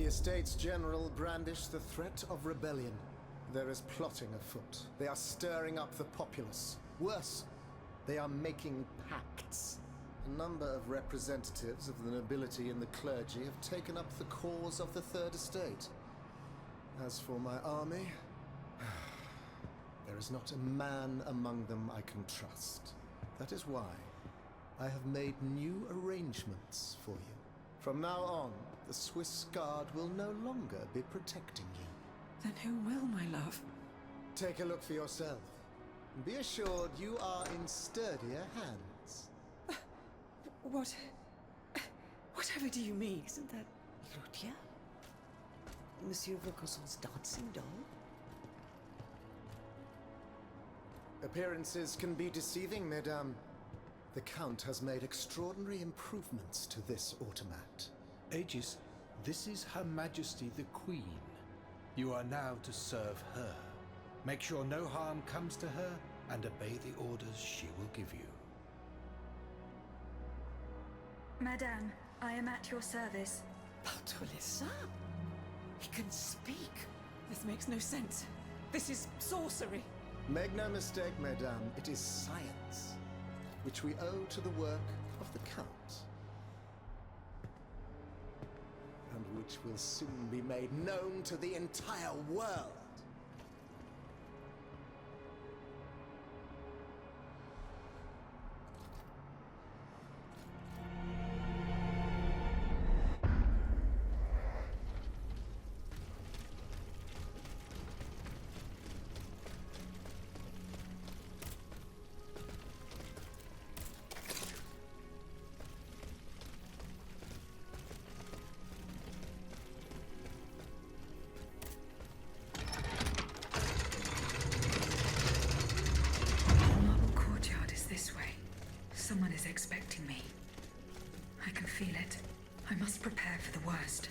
Estates General brandish the threat of rebellion. There is plotting afoot. They are stirring up the populace. Worse, they are making pacts. A number of representatives of the nobility and the clergy have taken up the cause of the Third Estate. As for my army, there is not a man among them I can trust. That is why I have made new arrangements for you. From now on, the Swiss Guard will no longer be protecting you. Then who will, my love? Take a look for yourself. And be assured you are in sturdier hands. Whatever do you mean? Isn't that Lucia? Monsieur Vaucanson's dancing doll? Appearances can be deceiving, mesdames. The Count has made extraordinary improvements to this automat. Aegis, this is Her Majesty the Queen. You are now to serve her. Make sure no harm comes to her and obey the orders she will give you. Madame, I am at your service. Votre les He can speak. This makes no sense. This is sorcery. Make no mistake, mesdames, it is science, which we owe to the work of the Count. And which will soon be made known to the entire world. Someone is expecting me. I can feel it. I must prepare for the worst.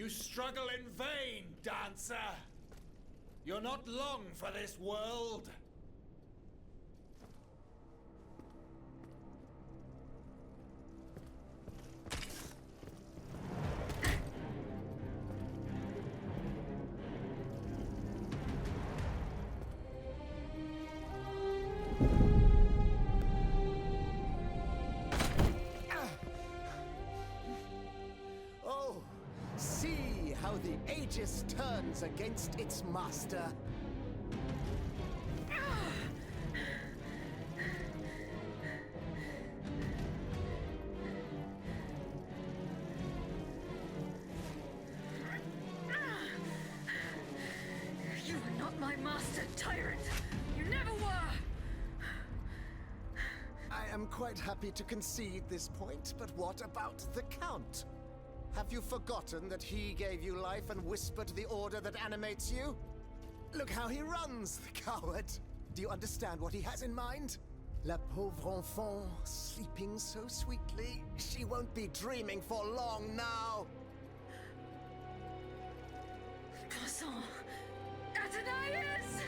You struggle in vain, dancer! You're not long for this world! Oh, see how the Aegis turns against its master. You are not my master, tyrant! You never were! I am quite happy to concede this point, but what about the Count? Have you forgotten that he gave you life and whispered the order that animates you? Look how he runs, the coward! Do you understand what he has in mind? La pauvre enfant, sleeping so sweetly, she won't be dreaming for long now! Croissant! Athenais!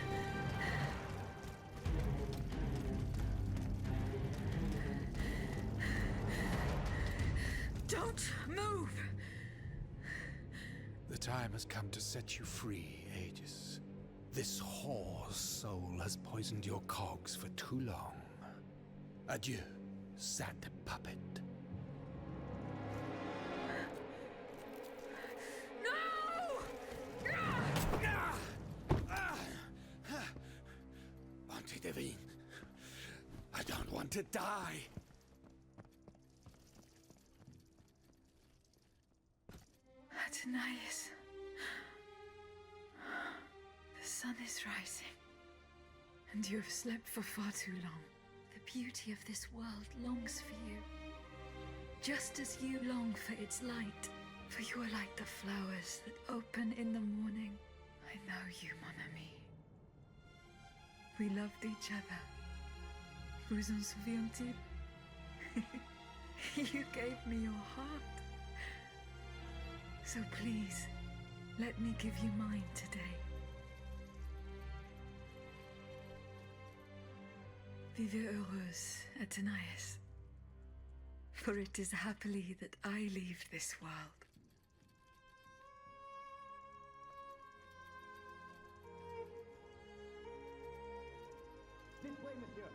Don't move! The time has come to set you free, Aegis. This whore's soul has poisoned your cogs for too long. Adieu, sad puppet. No! Bonté divine, I don't want to die. Athenais. The sun is rising, and you have slept for far too long. The beauty of this world longs for you, just as you long for its light. For you are like the flowers that open in the morning. I know you, mon ami. We loved each other. Vous en souvient-il? You gave me your heart. So please, let me give you mine today. Vivez heureuse, Athenais. For it is happily that I leave this world. This way, monsieur.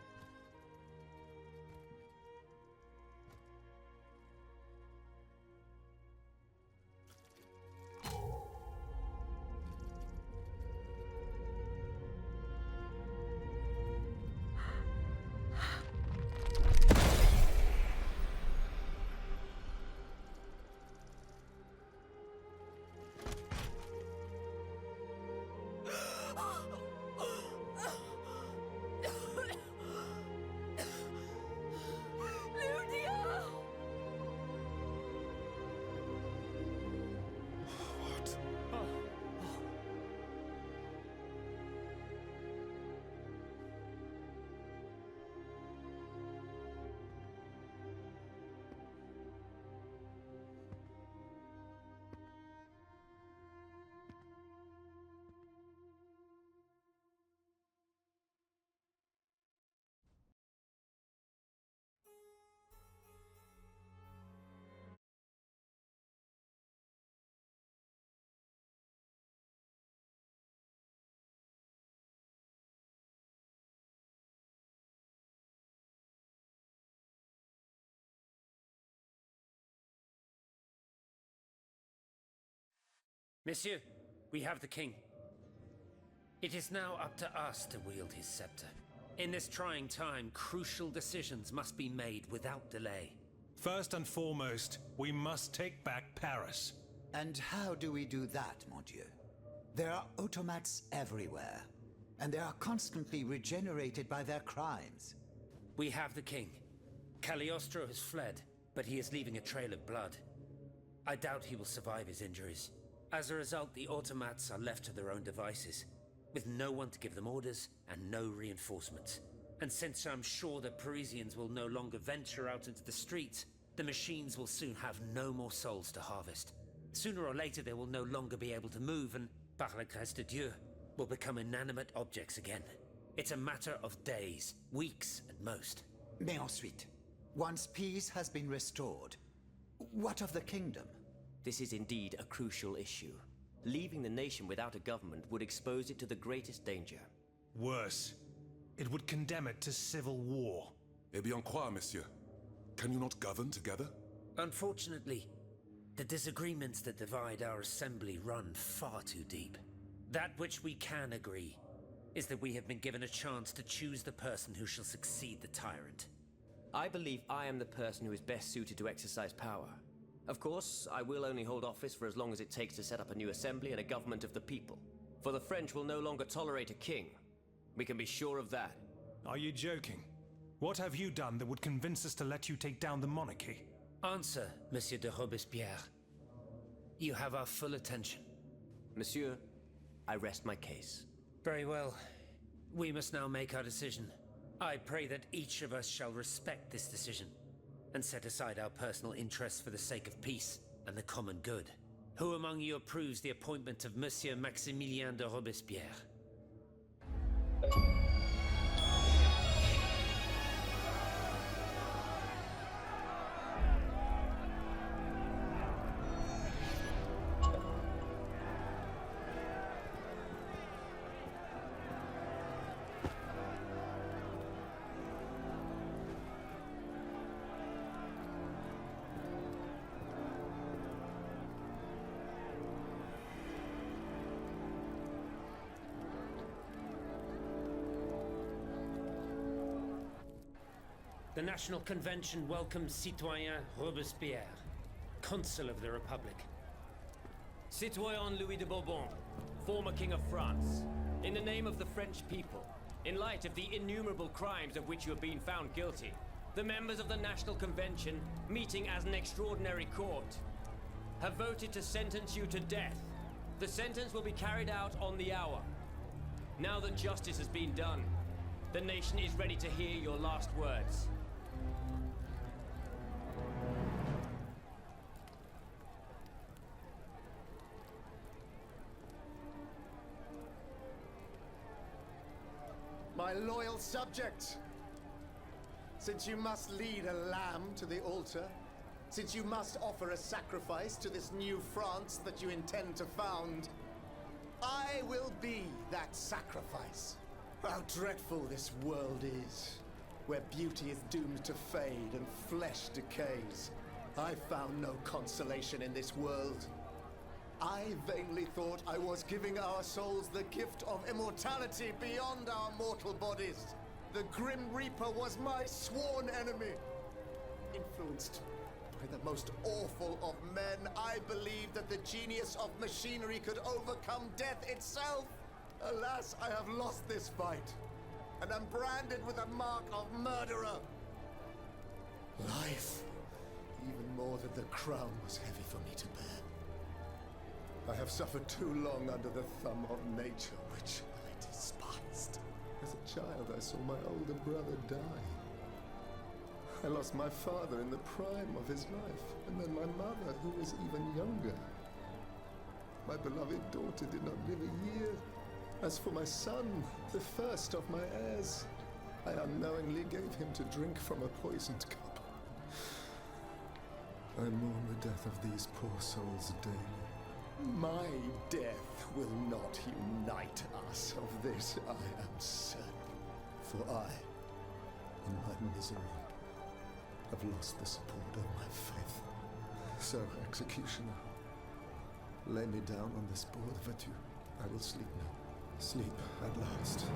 Monsieur, we have the king. It is now up to us to wield his scepter. In this trying time, crucial decisions must be made without delay. First and foremost, we must take back Paris. And how do we do that, mon Dieu? There are automats everywhere, and they are constantly regenerated by their crimes. We have the king. Cagliostro has fled, but he is leaving a trail of blood. I doubt he will survive his injuries. As a result, the automats are left to their own devices, with no one to give them orders and no reinforcements. And since I'm sure that Parisians will no longer venture out into the streets, the machines will soon have no more souls to harvest. Sooner or later, they will no longer be able to move, and par la grâce de Dieu, will become inanimate objects again. It's a matter of days, weeks at most. Mais ensuite, once peace has been restored, what of the kingdom? This is indeed a crucial issue. Leaving the nation without a government would expose it to the greatest danger. Worse, it would condemn it to civil war. Eh bien quoi, monsieur? Can you not govern together? Unfortunately, the disagreements that divide our assembly run far too deep. That which we can agree is that we have been given a chance to choose the person who shall succeed the tyrant. I believe I am the person who is best suited to exercise power. Of course, I will only hold office for as long as it takes to set up a new assembly and a government of the people. For the French will no longer tolerate a king. We can be sure of that. Are you joking? What have you done that would convince us to let you take down the monarchy? Answer, Monsieur de Robespierre. You have our full attention. Monsieur, I rest my case. Very well. We must now make our decision. I pray that each of us shall respect this decision and set aside our personal interests for the sake of peace and the common good. Who among you approves the appointment of Monsieur Maximilien de Robespierre? The National Convention welcomes Citoyen Robespierre, Consul of the Republic. Citoyen Louis de Bourbon, former King of France, in the name of the French people, in light of the innumerable crimes of which you have been found guilty, the members of the National Convention, meeting as an extraordinary court, have voted to sentence you to death. The sentence will be carried out on the hour. Now that justice has been done, the nation is ready to hear your last words. My loyal subjects, since you must lead a lamb to the altar, since you must offer a sacrifice to this new France that you intend to found, I will be that sacrifice. How dreadful this world is, where beauty is doomed to fade and flesh decays. I found no consolation in this world. I vainly thought I was giving our souls the gift of immortality beyond our mortal bodies. The Grim Reaper was my sworn enemy. Influenced by the most awful of men, I believed that the genius of machinery could overcome death itself. Alas, I have lost this fight, and am branded with the mark of murderer. Life, even more than the crown, was heavy for me to bear. I have suffered too long under the thumb of nature, which I despised. As a child, I saw my older brother die. I lost my father in the prime of his life, and then my mother, who was even younger. My beloved daughter did not live a year. As for my son, the first of my heirs, I unknowingly gave him to drink from a poisoned cup. I mourn the death of these poor souls daily. My death will not unite us, of this I am certain. For I, in my misery, have lost the support of my faith. So, executioner, lay me down on this board of adieu. I will sleep now. Sleep at last.